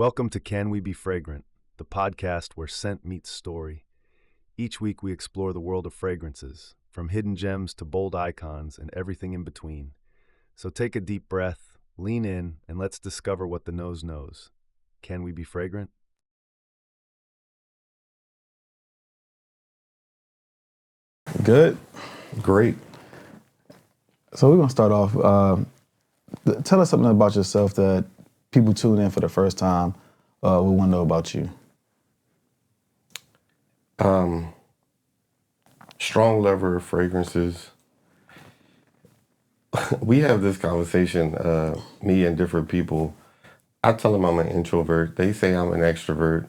Welcome to Can We Be Fragrant, the podcast where scent meets story. Each week we explore the world of fragrances, from hidden gems to bold icons and everything in between. So take a deep breath, lean in, and let's discover what the nose knows. Can we be fragrant? Good? Great. So we're going to start off. Tell us something about yourself that people tune in for the first time will want to know about you. Strong lover of fragrances. We have this conversation, me and different people. I tell them I'm an introvert. They say I'm an extrovert.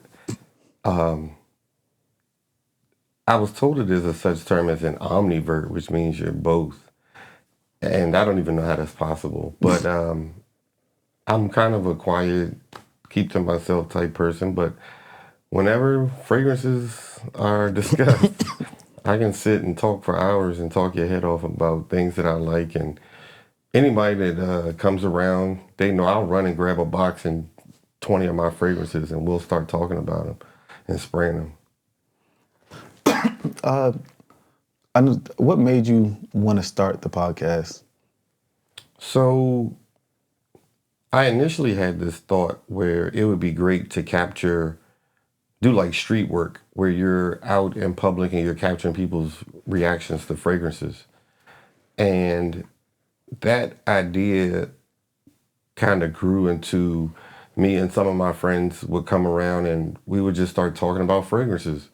I was told it is a such term as an omnivert, which means you're both. And I don't even know how that's possible. But I'm kind of a quiet, keep to myself type person. But whenever fragrances are discussed, I can sit and talk for hours and talk your head off about things that I like. And anybody that comes around, they know I'll run and grab a box and 20 of my fragrances and we'll start talking about them and spraying them. What made you want to start the podcast? So I initially had this thought where it would be great to do like street work, where you're out in public and you're capturing people's reactions to fragrances. And that idea kind of grew into me and some of my friends would come around and we would just start talking about fragrances.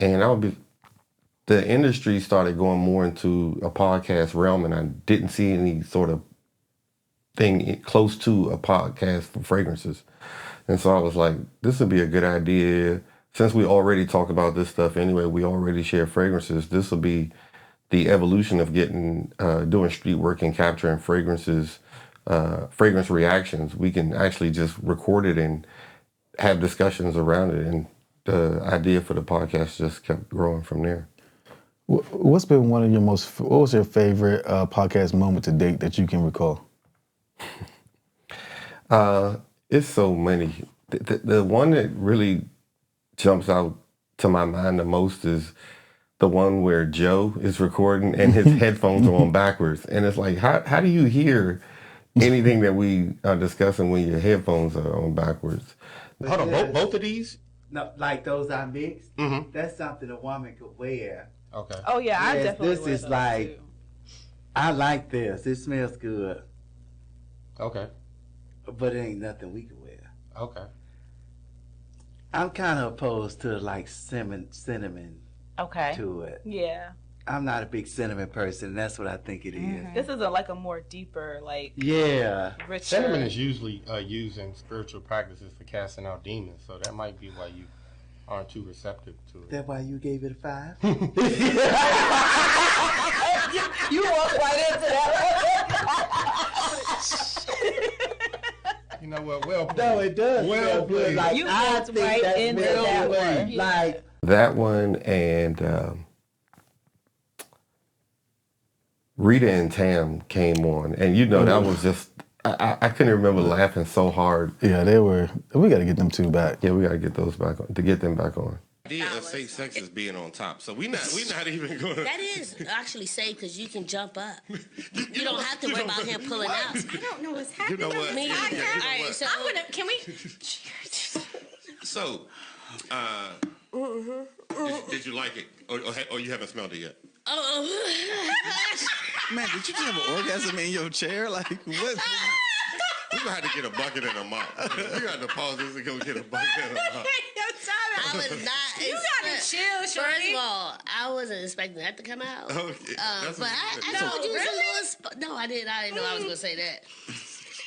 And the industry started going more into a podcast realm, and I didn't see any sort of thing close to a podcast for fragrances. And so I was like, this would be a good idea. Since we already talk about this stuff anyway, we already share fragrances. This will be the evolution of doing street work and capturing fragrances, fragrance reactions. We can actually just record it and have discussions around it. And the idea for the podcast just kept growing from there. What's been what was your favorite podcast moment to date that you can recall? It's so many. The one that really jumps out to my mind the most is the one where Joe is recording and his headphones are on backwards. And it's like, how do you hear anything that we are discussing when your headphones are on backwards? Hold on, both of these? No, like those I mixed. Mm-hmm. That's something a woman could wear. Okay. Oh yeah, I Yes, definitely this wear is those like- too. I like this. It smells good, Okay. but it ain't nothing we could wear. Okay. I'm kind of opposed to like cinnamon Okay. to it. Yeah. I'm not a big cinnamon person, and that's what I think it is. This is like a more deeper, like Yeah. richer. Cinnamon is usually used in spiritual practices for casting out demons, so that might be why you aren't too receptive to it. That's why you gave it a 5? You walked right into that You know what? Well played. No, it does. Well smell good. played. Like, You I walked think right that into smells that good. one. Yeah. Like, That one and Rita and Tam came on. And that was just, I couldn't remember laughing so hard. Yeah, we got to get them two back. Yeah, we got to get those back on, to get them back on. Idea of safe sex is being on top. So we not even going to. That is actually safe because you can jump up. You don't have to worry about him pulling out. I don't know what's happening. You know what? Me either. You know All right, what? so I'm gonna. Can we? So, did you like it? Or you haven't smelled it yet? oh, Man, did you just have an orgasm in your chair? Like, what? We're going to have to get a bucket and a mop. We got to pause this and go get a bucket and a mop. I was not. You gotta chill, First shorty. of all, I wasn't expecting that to come out. Okay. That's But what I you told said. you it's a little. No, I didn't. I didn't know I was gonna say that.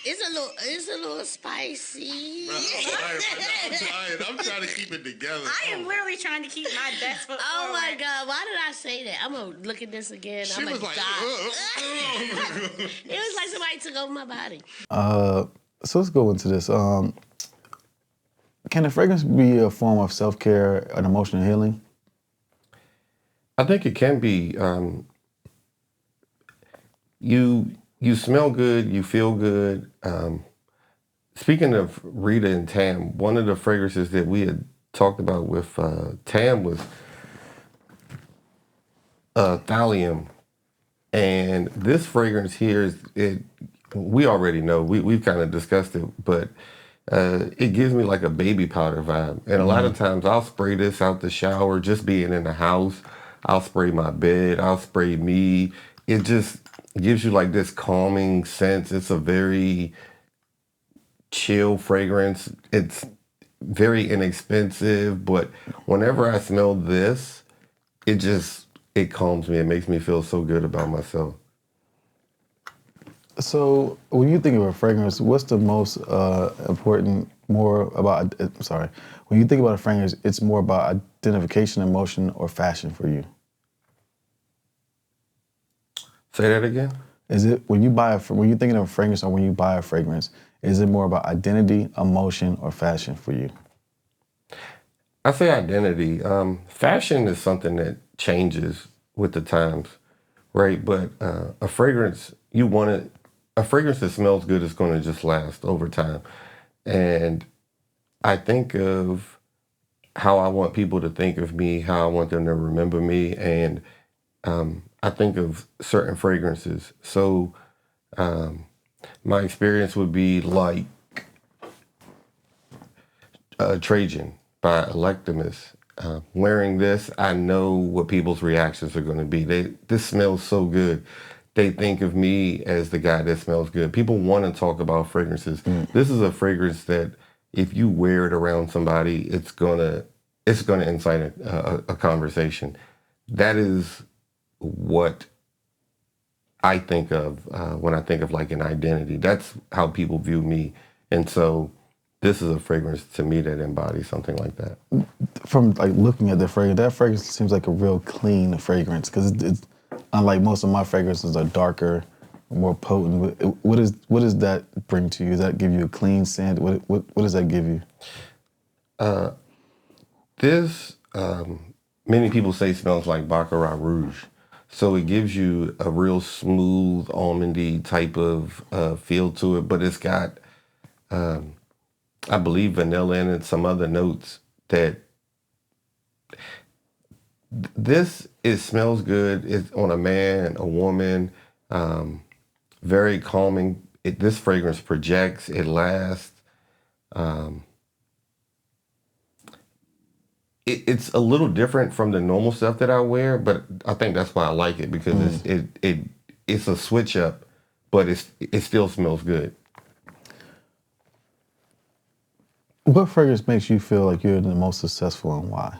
It's a little spicy. I'm trying to keep it together. I am literally trying to keep my best foot Oh forward. my God! Why did I say that? I'm gonna look at this again. She I'm was gonna like, die. It was like somebody took over my body. So let's go into this. Can a fragrance be a form of self-care and emotional healing? I think it can be. You smell good, you feel good. speaking of Rita and Tam, one of the fragrances that we had talked about with Tam was thallium. And this fragrance here is it. We already know. We've kind of discussed it, but it gives me like a baby powder vibe. And a lot of times I'll spray this out the shower, just being in the house. I'll spray my bed. I'll spray me. It just gives you like this calming sense. It's a very chill fragrance. It's very inexpensive, but whenever I smell this, it calms me. It makes me feel so good about myself. So when you think of a fragrance, what's the most important, more about, sorry, when you think about a fragrance, it's more about identification, emotion, or fashion for you? Say that again? Is it, when you're thinking of a fragrance or when you buy a fragrance, is it more about identity, emotion, or fashion for you? I say identity. Fashion is something that changes with the times, right? But a fragrance, a fragrance that smells good is going to just last over time. And I think of how I want people to think of me, how I want them to remember me, and I think of certain fragrances. So my experience would be like Trajan by Electimuss. Wearing this, I know what people's reactions are going to be. This smells so good. They think of me as the guy that smells good. People want to talk about fragrances. This is a fragrance that if you wear it around somebody, it's gonna incite a conversation. That is what I think of when I think of like an identity. That's how people view me. And so this is a fragrance to me that embodies something like that. From like looking at the fragrance, that fragrance seems like a real clean fragrance because it's unlike most of my fragrances are darker, more potent. What does that bring to you? Does that give you a clean scent? What does that give you? This many people say smells like Baccarat Rouge. So it gives you a real smooth, almondy type of feel to it, but it's got, I believe, vanilla in it, some other notes that it smells good. It's on a man, a woman, very calming. This fragrance projects, it lasts. It's a little different from the normal stuff that I wear, but I think that's why I like it because it's a switch up, but it still smells good. What fragrance makes you feel like you're the most successful and why?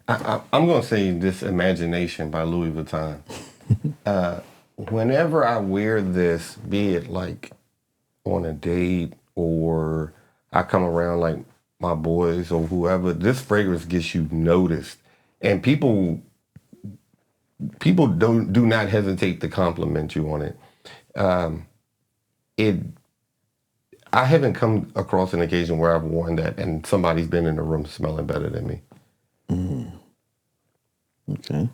I'm going to say this Imagination by Louis Vuitton. Whenever I wear this, be it like on a date or I come around like my boys or whoever, this fragrance gets you noticed. And people do not hesitate to compliment you on it. I haven't come across an occasion where I've worn that and somebody's been in the room smelling better than me. Okay.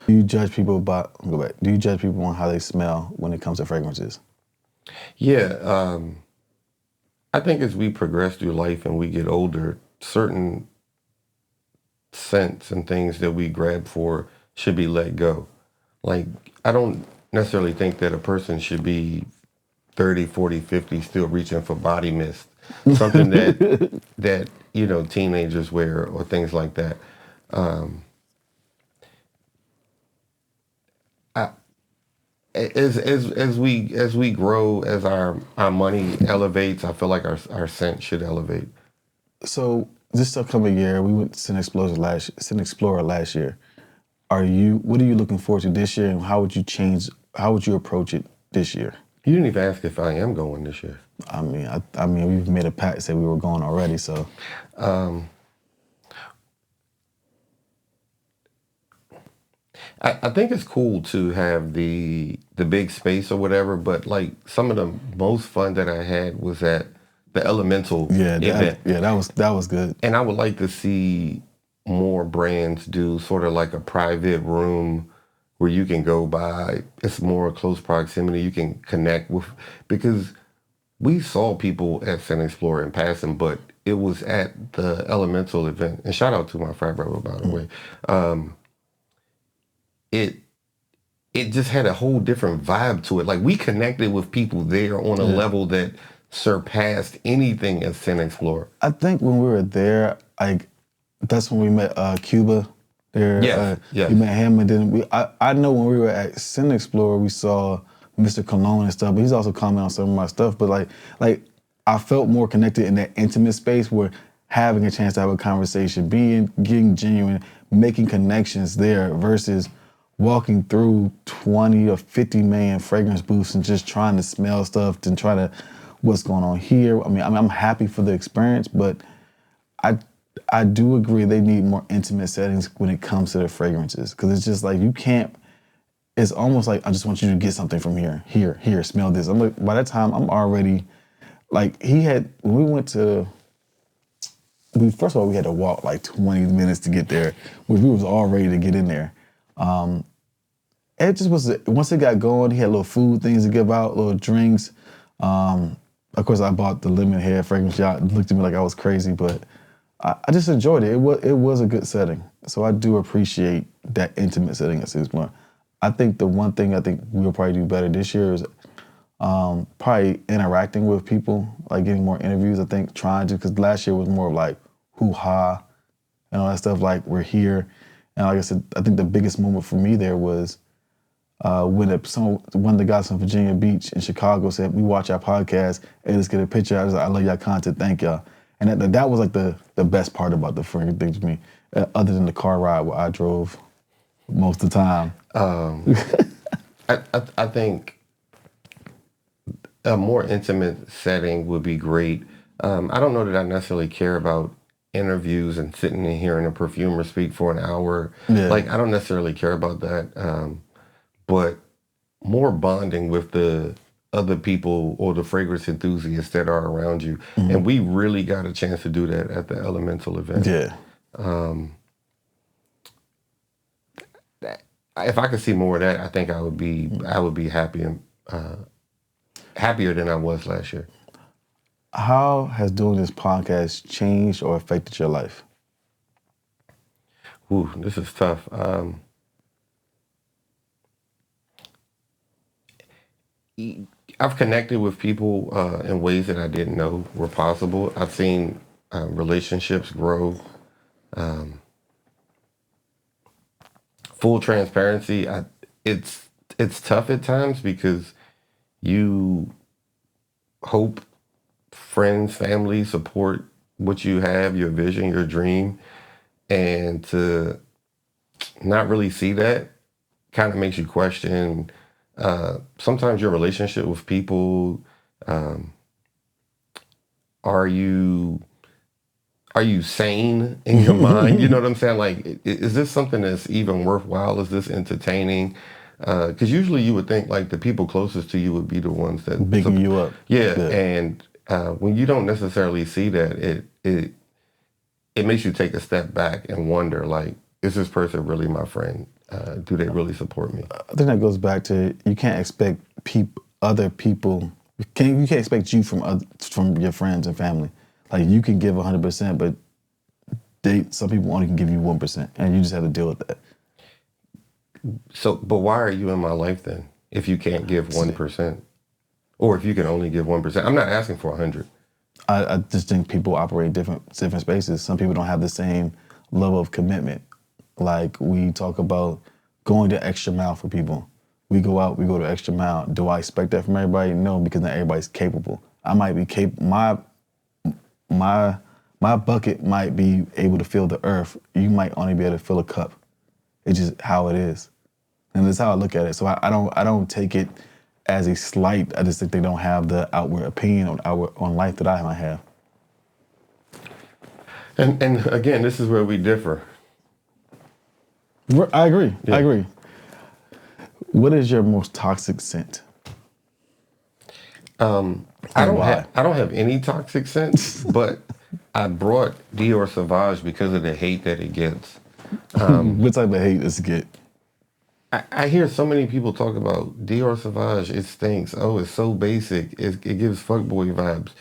Do you judge people on how they smell when it comes to fragrances? Yeah. I think as we progress through life and we get older, certain scents and things that we grab for should be let go. Like, I don't necessarily think that a person should be 30, 40, 50 still reaching for body mist. Something that teenagers wear or things like that. As we grow, as our money elevates, I feel like our scent should elevate. So this upcoming year, we went to Scent Explorer last year. What are you looking forward to this year, and how would you approach it this year? You didn't even ask if I am going this year. I mean, we've made a pact, said we were going already, so. I think it's cool to have the big space or whatever, but like some of the most fun that I had was at the Elemental event. Yeah, that was good. And I would like to see more brands do sort of like a private room where you can go by. It's more close proximity. You can connect with, because we saw people at Scent Explorer in passing, but it was at the Elemental event. And shout out to my frat brother, by the way. It just had a whole different vibe to it. Like, we connected with people there on a level that surpassed anything at Scent Explorer. I think when we were there, like, that's when we met Cuba. There, Yes. we met him, and then I know when we were at Scent Explorer, we saw Mr. Cologne and stuff, but he's also commenting on some of my stuff. But like I felt more connected in that intimate space where having a chance to have a conversation, getting genuine, making connections there versus walking through 20 or 50 million fragrance booths and just trying to smell stuff and try to what's going on here. I mean, I'm happy for the experience, but I do agree they need more intimate settings when it comes to the fragrances, because it's just like you can't. It's almost like I just want you to get something from here, smell this. I'm like, by that time I'm already like when we went to. First of all, we had to walk like 20 minutes to get there, which we was all ready to get in there. It just was, once it got going, he had little food things to give out, little drinks. Of course, I bought the lemon hair fragrance. Y'all looked at me like I was crazy, but I just enjoyed it. It was a good setting. So I do appreciate that intimate setting at Six More. I think the one thing I think we'll probably do better this year is probably interacting with people, like getting more interviews. I think trying to, because last year was more of like hoo-ha and all that stuff, like we're here. And like I said, I think the biggest moment for me there was when one of the guys from Virginia Beach in Chicago said, "We watch our podcast, hey, let's get a picture." I was like, "I love y'all content, thank y'all." And that was like the best part about the freaking thing to me, other than the car ride where I drove most of the time. I think a more intimate setting would be great. I don't know that I necessarily care about interviews and sitting in here and a perfumer speak for an hour. Yeah. Like, I don't necessarily care about that. But more bonding with the other people or the fragrance enthusiasts that are around you. Mm-hmm. And we really got a chance to do that at the Elemental event. Yeah. If I could see more of that, I think I would be happy and happier than I was last year. How has doing this podcast changed or affected your life? Ooh, this is tough. I've connected with people in ways that I didn't know were possible. I've seen relationships grow. Full transparency, it's tough at times because you hope friends, family support what you have, your vision, your dream, and to not really see that kind of makes you question sometimes your relationship with people. Are you sane in your mind? You know what I'm saying? Like, is this something that's even worthwhile? Is this entertaining? Because usually you would think like the people closest to you would be the ones that bigging you up. Yeah, and when you don't necessarily see that, it makes you take a step back and wonder, like, is this person really my friend? Do they really support me? I think that goes back to you can't expect other people. You can't expect you from your friends and family. Like, you can give 100%, but some people only can give you 1%, and you just have to deal with that. So, but why are you in my life then? If you can't give 1%, or if you can only give 1%, I'm not asking for 100. I just think people operate different spaces. Some people don't have the same level of commitment. Like, we talk about going the extra mile for people. We go out, we go the extra mile. Do I expect that from everybody? No, because not everybody's capable. I might be capable. My bucket might be able to fill the earth. You might only be able to fill a cup. It's just how it is. And that's how I look at it. So I don't take it as a slight. I just think they don't have the outward opinion on life that I might have. And again, this is where we differ. I agree. Yeah. I agree. What is your most toxic scent? I don't have any toxic scents, but I brought Dior Sauvage because of the hate that it gets. What type of hate does it get? I hear so many people talk about Dior Sauvage. It stinks. Oh, it's so basic. It gives fuckboy vibes.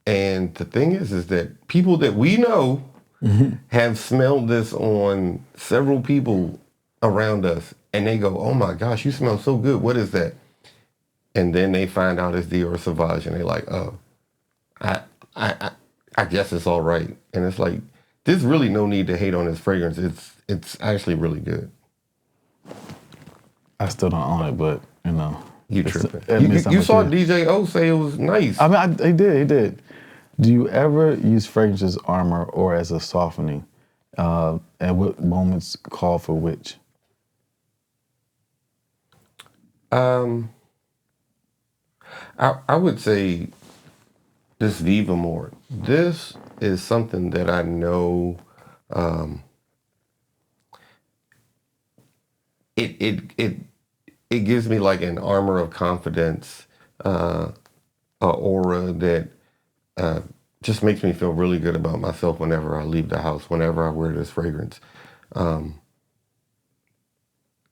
And the thing is that people that we know have smelled this on several people around us, and they go, "Oh my gosh, you smell so good. What is that?" And then they find out it's Dior Sauvage, and they're like, "Oh, I guess it's all right." And it's like, there's really no need to hate on this fragrance. It's actually really good. I still don't own it, but you know, You tripping? You saw DJ O say it was nice. I mean, he did. Do you ever use fragrance as armor or as a softening? And what moments call for which? I would say this Viva More. This is something that I know. It gives me like an armor of confidence, a aura that just makes me feel really good about myself whenever I leave the house, whenever I wear this fragrance.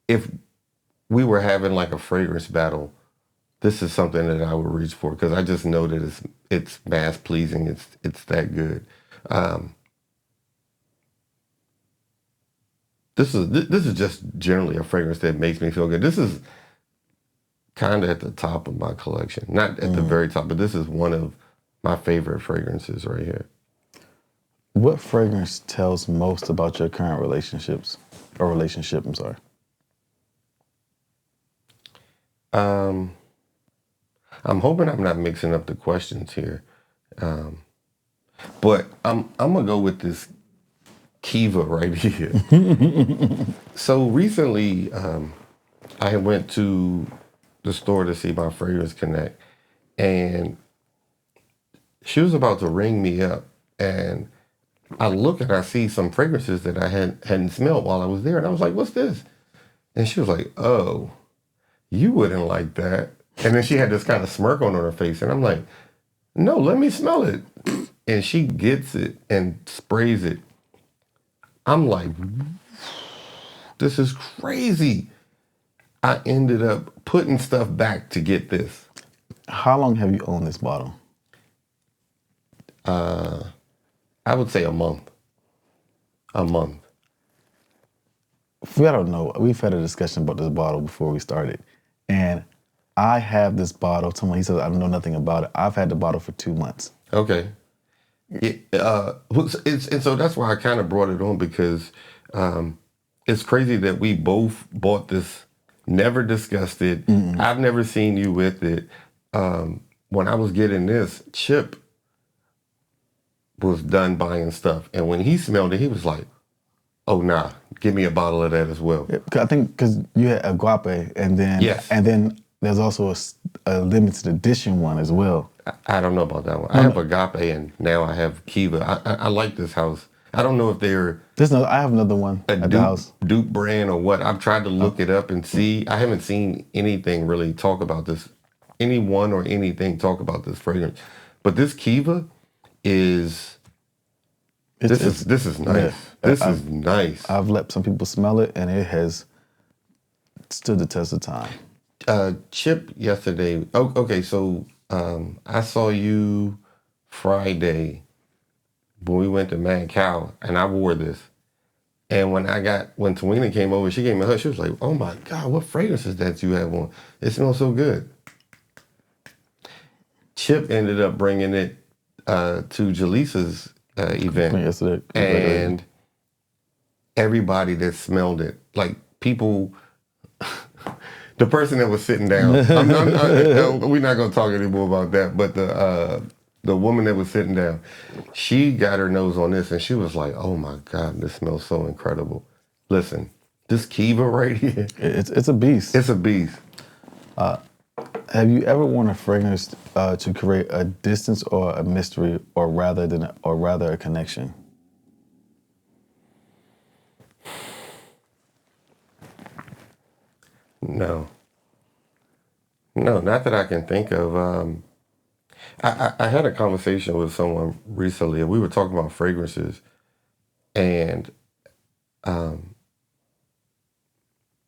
If we were having like a fragrance battle, this is something that I would reach for because I just know that it's mass pleasing. It's that good. This is just generally a fragrance that makes me feel good. This is kind of at the top of my collection, not at the very top, but this is one of my favorite fragrances right here. What fragrance tells most about your current relationship? I'm sorry. I'm hoping I'm not mixing up the questions here, but I'm gonna go with this Kiva right here. So recently, I went to the store to see my Fragrance Connect, and she was about to ring me up, and I look and I see some fragrances that I hadn't smelled while I was there, and I was like, "What's this?" And she was like, "Oh, you wouldn't like that." And then she had this kind of smirk on her face, and I'm like, "No, let me smell it." And she gets it and sprays it. I'm like, this is crazy. I ended up putting stuff back to get this. How long have you owned this bottle? I would say a month. A month. I don't know. We've had a discussion about this bottle before we started. And I have this bottle. He says, I know nothing about it. I've had the bottle for 2 months. Okay. And so that's why I kind of brought it on because it's crazy that we both bought this, never discussed it. I've never seen you with it. When I was getting this, Chip was done buying stuff. And when he smelled it, he was like, "Oh, nah, give me a bottle of that as well." Yeah, I think because you had Agape and then there's also a limited edition one as well. I don't know about that one. I have Agape and now I have Kiva. I like this house. I don't know if they're I have another one at the house. Duke brand or what. I've tried to look it up and see. I haven't seen anything really talk about this. Anyone or anything talk about this fragrance. But this Kiva is this is nice. Yeah, this is nice. I've let some people smell it and it has stood the test of time. Chip yesterday. Oh, okay, so I saw you Friday when we went to Mad Cow, and I wore this. And when Tawina came over, she gave me a hug. She was like, "Oh my God, what fragrance is that you have on? It smells so good." Chip ended up bringing it to Jaleesa's event yesterday, and everybody that smelled it, like people. The person that was sitting down, we're not going to talk anymore about that, but the woman that was sitting down, she got her nose on this and she was like, "Oh my God, this smells so incredible." Listen, this Kiva right here. It's a beast. It's a beast. Have you ever worn a fragrance to create a distance or a mystery or rather a connection? No, not that I can think of. I had a conversation with someone recently, and we were talking about fragrances, and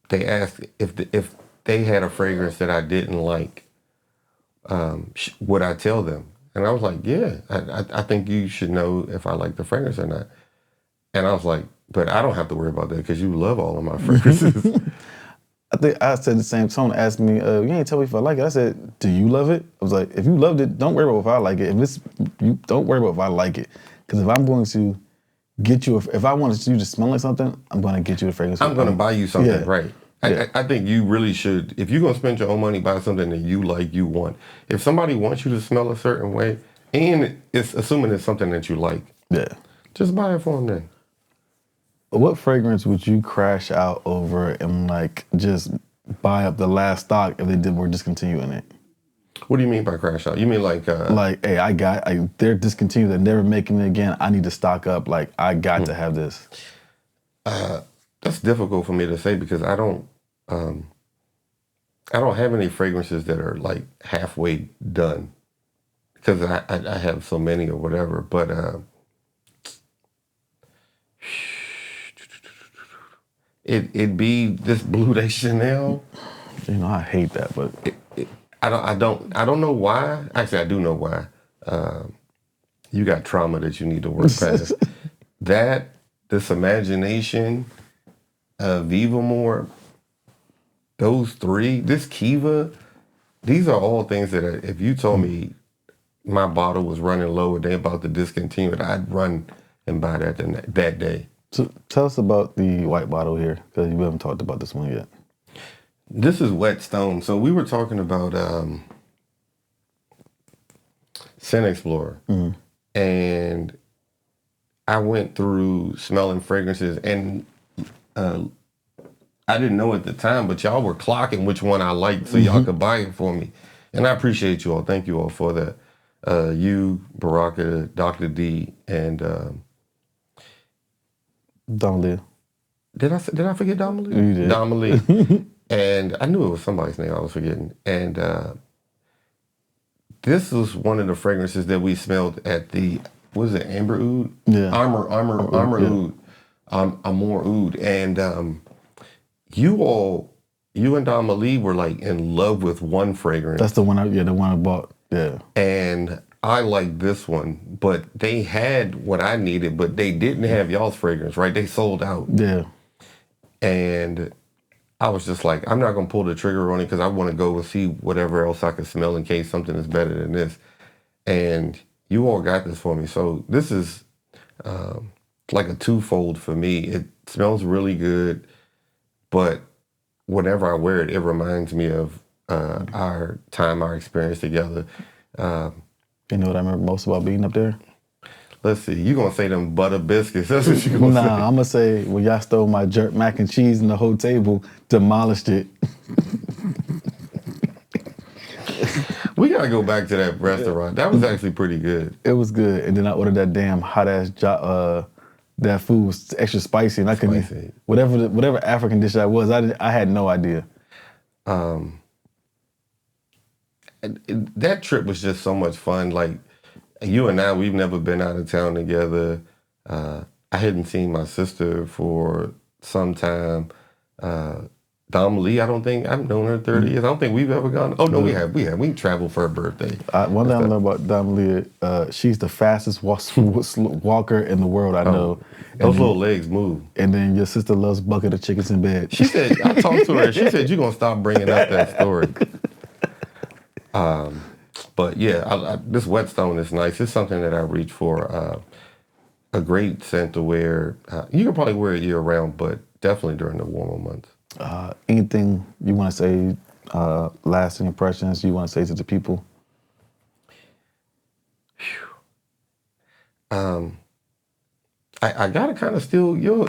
they asked if they had a fragrance that I didn't like, would I tell them? And I was like, yeah, I think you should know if I like the fragrance or not. And I was like, but I don't have to worry about that because you love all of my fragrances. I think I said the same. Someone asked me, you ain't tell me if I like it. I said, do you love it? I was like, if you loved it, don't worry about if I like it. You don't worry about if I like it. Because if I'm going to get you, if I wanted you to smell like something, I'm going to get you the fragrance. I'm going to buy you something, Yeah. right? Yeah. I think you really should, if you're going to spend your own money, buy something that you like, you want. If somebody wants you to smell a certain way, and it's assuming it's something that you like, Yeah. just buy it for them then. What fragrance would you crash out over and like just buy up the last stock if they were discontinuing it? What do you mean by crash out? You mean like... hey, they're discontinued, they're never making it again. I need to stock up. Like, I got to have this. That's difficult for me to say because I don't have any fragrances that are like halfway done because I have so many or whatever. But it'd be this Blue de Chanel. You know, I hate that, but I don't know why. Actually, I do know why. You got trauma that you need to work past. This Imagination, Viva More, those three, this Kiva, these are all things that if you told me my bottle was running low and they about to discontinue it, I'd run and buy that day. So tell us about the white bottle here, because we haven't talked about this one yet. This is Wet Stone. So we were talking about Scent Explorer, and I went through smelling fragrances, and I didn't know at the time, but y'all were clocking which one I liked so y'all could buy it for me. And I appreciate you all. Thank you all for that. You, Baraka, Dr. D, and Dom Did I forget Dom Lee? You did. Dom Lee. And I knew it was somebody's name I was forgetting. And this was one of the fragrances that we smelled at the, what is it, Amber Oud? Yeah. Armor yeah. Oud. Amor Oud. And you and Dom Lee were like in love with one fragrance. That's the one I bought. Yeah. And I like this one, but they had what I needed, but they didn't have y'all's fragrance, right? They sold out. Yeah. And I was just like, I'm not going to pull the trigger on it because I want to go and see whatever else I can smell in case something is better than this. And you all got this for me. So this is like a twofold for me. It smells really good, but whenever I wear it, it reminds me of our experience together. You know what I remember most about being up there? Let's see. You're going to say them butter biscuits. That's what you're going to say. Nah, I'm going to say when y'all stole my jerk mac and cheese and the whole table, demolished it. We got to go back to that restaurant. That was actually pretty good. It was good. And then I ordered that damn hot-ass that food was extra spicy. And I couldn't, whatever African dish that was, I had no idea. That trip was just so much fun. Like, you and I, we've never been out of town together. I hadn't seen my sister for some time. Dom Lee, I don't think, I've known her 30 years. I don't think we've ever gone. Oh, no, we have. We traveled for her birthday. One thing I learned about Dom Lee, she's the fastest walker in the world I know. Those little legs move. And then your sister loves bucket of chickens in bed. She said, I talked to her, she said, you're going to stop bringing up that story. But yeah, this Wet Stone is nice. It's something that I reach for. A great scent to wear. You can probably wear it year round, but definitely during the warmer months. Anything you want to say, lasting impressions you want to say to the people? I gotta kind of steal your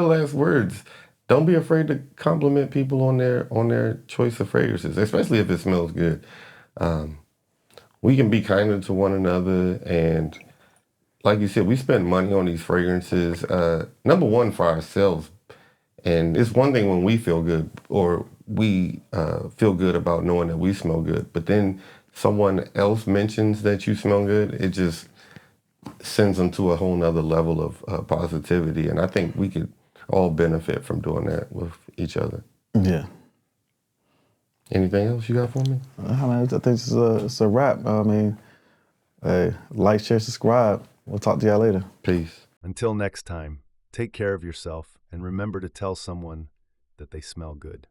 last words. Don't be afraid to compliment people on their choice of fragrances, especially if it smells good. We can be kinder to one another, and like you said, we spend money on these fragrances. Number one, for ourselves, and it's one thing when we feel good or we feel good about knowing that we smell good, but then someone else mentions that you smell good, it just sends them to a whole nother level of positivity. And I think we could all benefit from doing that with each other. Yeah. Anything else you got for me? I mean, I think it's a wrap. I mean, hey, like, share, subscribe. We'll talk to y'all later. Peace. Until next time, take care of yourself and remember to tell someone that they smell good.